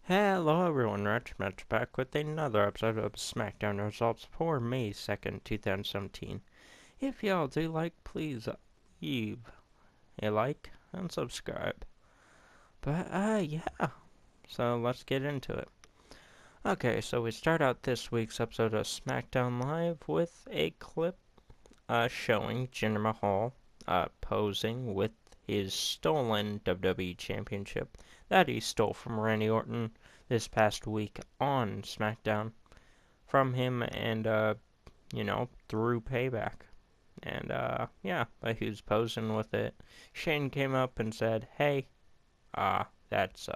Hello everyone, Rich back with another episode of SmackDown results for May 2nd, 2017. If y'all do like, please leave a like and subscribe. But, yeah, so let's get into it. Okay, so we start out this week's episode of SmackDown Live with a clip showing Jinder Mahal posing with his stolen WWE Championship that he stole from Randy Orton this past week on SmackDown from him and, through Payback. And, yeah, but he was posing with it. Shane came up and said, hey, that's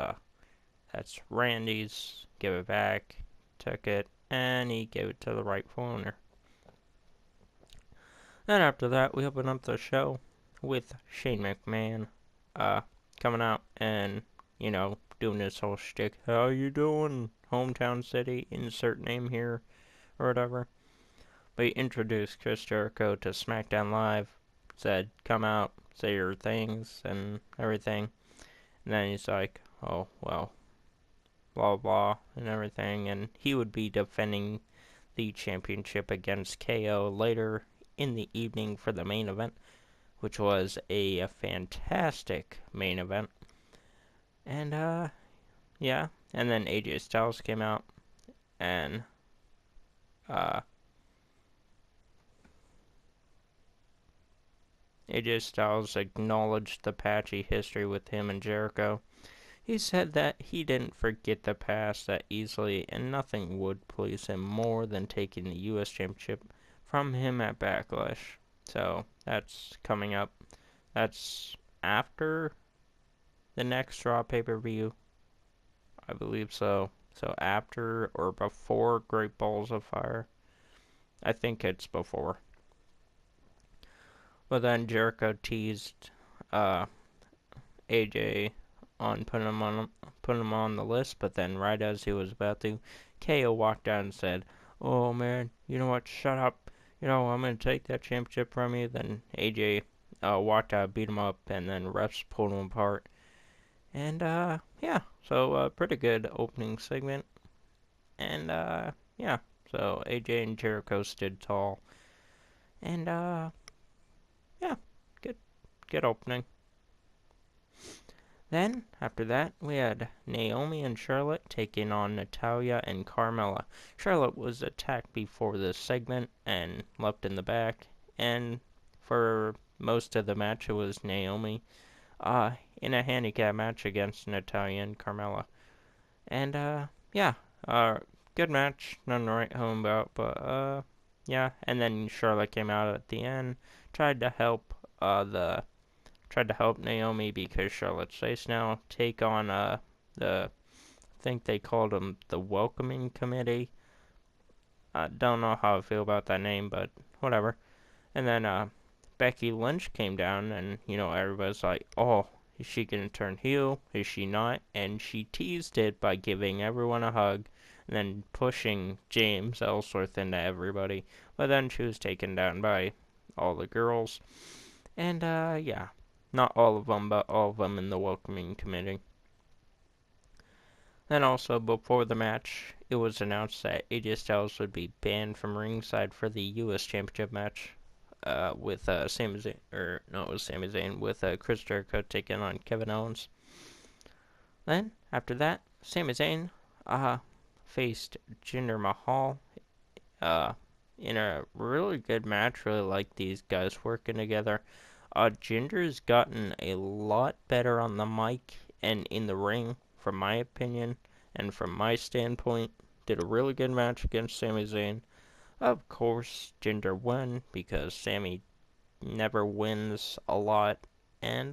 Randy's, give it back, took it, and he gave it to the rightful owner. Then after that, we open up the show with Shane McMahon, coming out and, doing this whole shtick. How you doing? Hometown city, insert name here, or whatever. But he introduced Chris Jericho to SmackDown Live, said, come out, say your things, and everything. And then he's like, oh, well, blah, blah, and everything. And he would be defending the championship against KO later in the evening for the main event, which was a fantastic main event. And, yeah. And then AJ Styles came out, and, AJ Styles acknowledged the patchy history with him and Jericho. He said that he didn't forget the past that easily, and nothing would please him more than taking the U.S. Championship from him at Backlash. So, that's coming up. That's after the next Raw pay-per-view. I believe so. So, after or before Great Balls of Fire. I think it's before. But then Jericho teased AJ on putting him on the list, but then right as he was about to, KO walked out and said, "Oh man, you know what? Shut up. I'm gonna take that championship from you." Then AJ walked out, beat him up, and then refs pulled him apart. And yeah, so pretty good opening segment. And yeah, so AJ and Jericho stood tall. And yeah, good opening. Then, after that, we had Naomi and Charlotte taking on Natalya and Carmella. Charlotte was attacked before this segment and left in the back, and for most of the match it was Naomi in a handicap match against Natalya and Carmella. And yeah, good match, nothing to write home about, but yeah, and then Charlotte came out at the end, tried to help Naomi because Charlotte's face now take on I think they called them the Welcoming Committee. I don't know how I feel about that name, but whatever. And then Becky Lynch came down, and everybody's like, "Oh, is she gonna turn heel? Is she not?" And she teased it by giving everyone a hug, and then pushing James Ellsworth into everybody. But then she was taken down by all the girls, and yeah. Not all of them, but all of them in the Welcoming Committee. Then also, before the match, it was announced that AJ Styles would be banned from ringside for the U.S. Championship match with Sami Zayn, or no, it was Sami Zayn, with Chris Jericho taking on Kevin Owens. Then, after that, Sami Zayn faced Jinder Mahal in a really good match. Really like these guys working together. Jinder's gotten a lot better on the mic and in the ring, from my opinion, and from my standpoint. Did a really good match against Sami Zayn. Of course, Jinder won because Sami never wins a lot. And,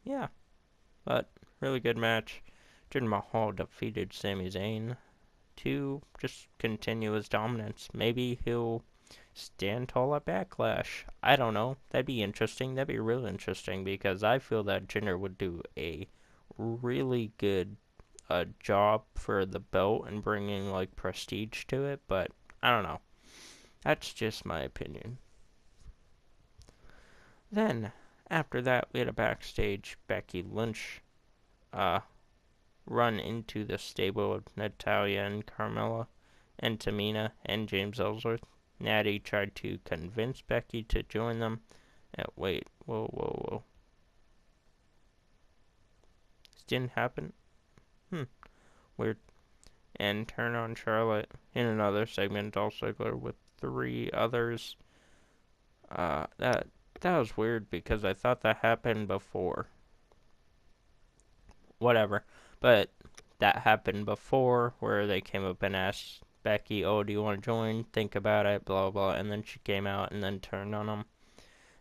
yeah. But, really good match. Jinder Mahal defeated Sami Zayn to just continue his dominance. Maybe he'll stand tall at Backlash. I don't know. That'd be interesting. That'd be real interesting because I feel that Jinder would do a really good job for the belt and bringing like prestige to it. But I don't know. That's just my opinion. Then after that, we had a backstage Becky Lynch run into the stable of Natalya and Carmella and Tamina and James Ellsworth. Natty tried to convince Becky to join them. Wait, whoa. This didn't happen? Weird. And turn on Charlotte in another segment, Dolph Ziggler with 3 others. That was weird because I thought that happened before. Whatever. But that happened before where they came up and asked Becky, oh, do you want to join? Think about it, blah, blah. And then she came out and then turned on them.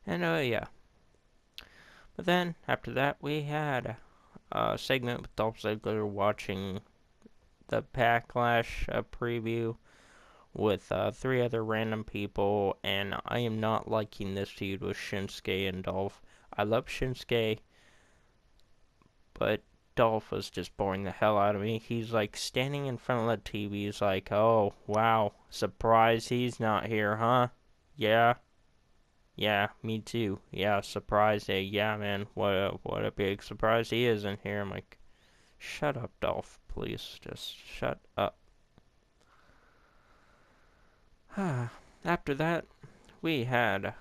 And, yeah. But then, after that, we had a segment with Dolph Ziggler watching the Backlash preview with 3 other random people, and I am not liking this feud with Shinsuke and Dolph. I love Shinsuke, but Dolph was just boring the hell out of me. He's like standing in front of the TV. He's like, oh, wow, surprise he's not here, huh? Yeah, me too. Yeah, surprise day. Yeah, man, what a big surprise he isn't here. I'm like, shut up, Dolph, please. Just shut up. After that, we had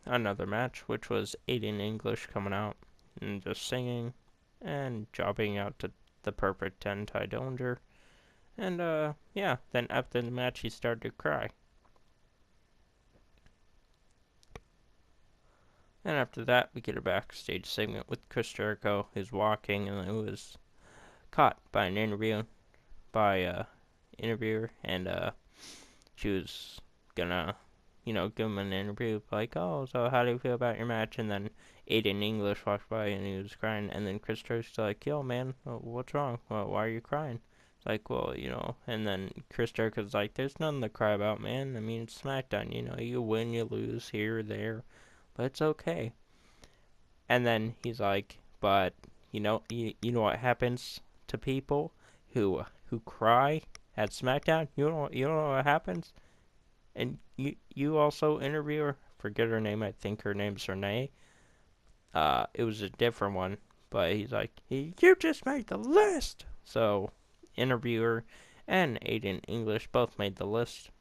another match, which was Aiden English coming out and just singing and jobbing out to the perfect 10 Ty Dillinger. And, yeah, then after the match, he started to cry. And after that, we get a backstage segment with Chris Jericho, who's walking and who was caught by an interviewer, and, she was gonna, give him an interview, like, oh, so how do you feel about your match? And then Aiden English walked by and he was crying, and then Chris Jericho's like, yo, man, what's wrong? Well, why are you crying? It's like, well, and then Chris Jericho's like, there's nothing to cry about, man. I mean, it's SmackDown, you win, you lose, here or there, but it's okay. And then he's like, but, you know what happens to people who cry at SmackDown? You know what happens? And you also interview her. Forget her name. I think her name's Renee. It was a different one, but he's like, you just made the list. So, interviewer and Aiden English both made the list.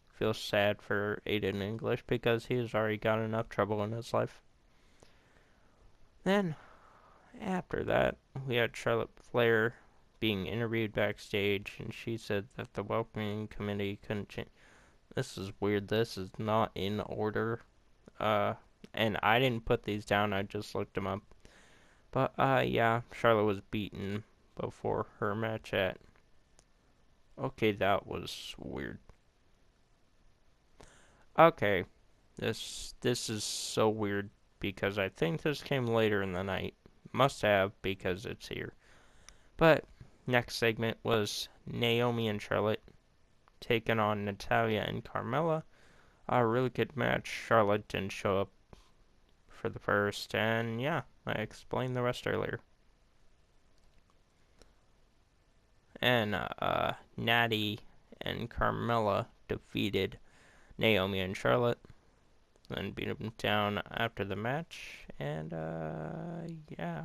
Feel sad for Aiden English because he's already got enough trouble in his life. Then, after that, we had Charlotte Flair being interviewed backstage, and she said that the welcoming committee couldn't change. This is weird. This is not in order. And I didn't put these down. I just looked them up. But, yeah, Charlotte was beaten before her match at... Okay, that was weird. Okay, this is so weird because I think this came later in the night. Must have because it's here. But, next segment was Naomi and Charlotte taking on Natalya and Carmella. A really good match. Charlotte didn't show up for the first, and yeah, I explained the rest earlier. And Natty and Carmella defeated Naomi and Charlotte, then beat them down after the match, and yeah.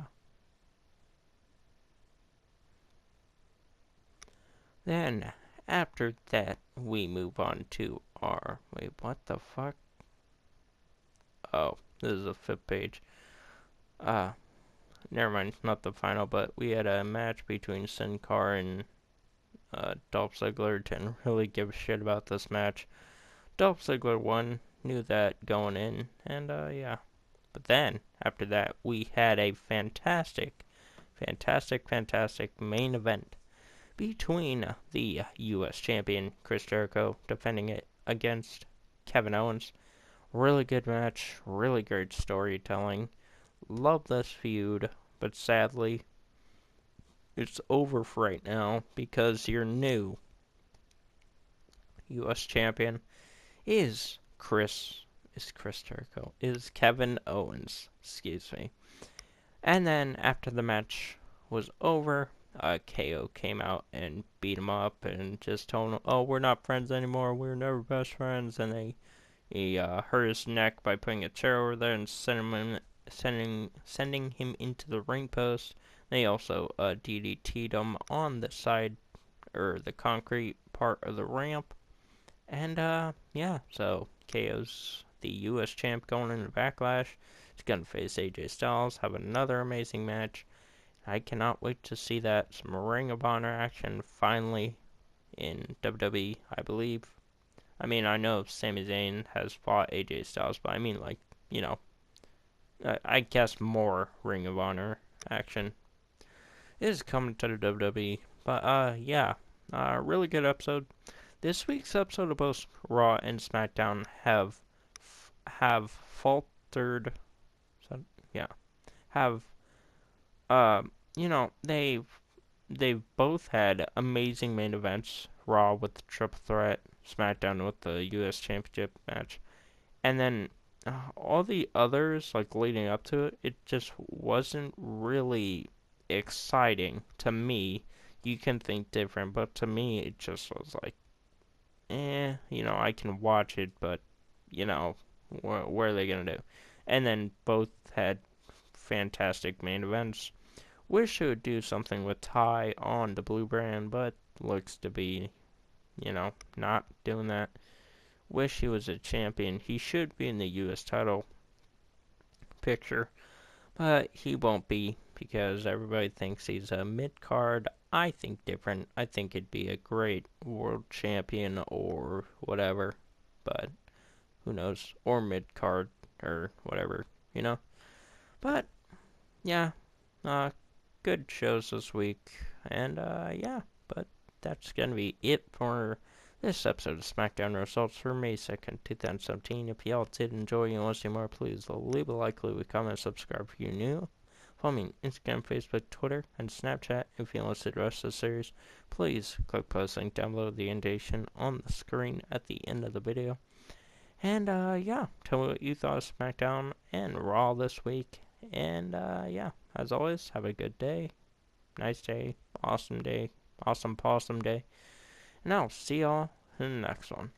Then after that, we move on to our... Wait, what the fuck? Oh, this is the 5th page. Never mind, not the final, but we had a match between Sin Cara and Dolph Ziggler. Didn't really give a shit about this match. Dolph Ziggler won, knew that going in, and yeah. But then, after that, we had a fantastic main event between the U.S. champion, Chris Jericho, defending it against Kevin Owens. Really good match, really great storytelling. Love this feud, but sadly, it's over for right now because your new U.S. champion is Kevin Owens, excuse me. And then after the match was over, KO came out and beat him up and just told him, oh, we're not friends anymore, we're never best friends, and he hurt his neck by putting a chair over there and sending him into the ring post. They also DDT'd him on the side, or the concrete part of the ramp. And, yeah, so KO's the U.S. champ going into Backlash. He's going to face AJ Styles, have another amazing match. I cannot wait to see that. Some Ring of Honor action finally in WWE, I believe. I mean, I know Sami Zayn has fought AJ Styles, but I mean, like, you know, I guess more Ring of Honor action is coming to the WWE. But, yeah, really good episode. This week's episode of both Raw and SmackDown have faltered. So, yeah, have you know, they've both had amazing main events. Raw with the triple threat, SmackDown with the U.S. Championship match, and then all the others like leading up to it, it just wasn't really exciting to me. You can think different, but to me, it just was like, you know, I can watch it, but you know, what are they gonna do? And then both had fantastic main events. Wish it would do something with Ty on the blue brand, but looks to be, you know, not doing that. Wish he was a champion. He should be in the U.S. title picture, but he won't be because everybody thinks he's a mid card. I think different. I think it'd be a great world champion or whatever, but who knows? Or mid card or whatever, you know? But, yeah, good shows this week. And, yeah, but that's going to be it for this episode of SmackDown Results for May 2nd, 2017. If y'all did enjoy and want to see more, please leave a like, leave a comment, subscribe if you're new. Follow me on Instagram, Facebook, Twitter, and Snapchat. If you want to see the rest of the series, please click post link down below the indentation on the screen at the end of the video. And, yeah, tell me what you thought of SmackDown and Raw this week. And, yeah, as always, have a good day, nice day, awesome possum day. And I'll see y'all in the next one.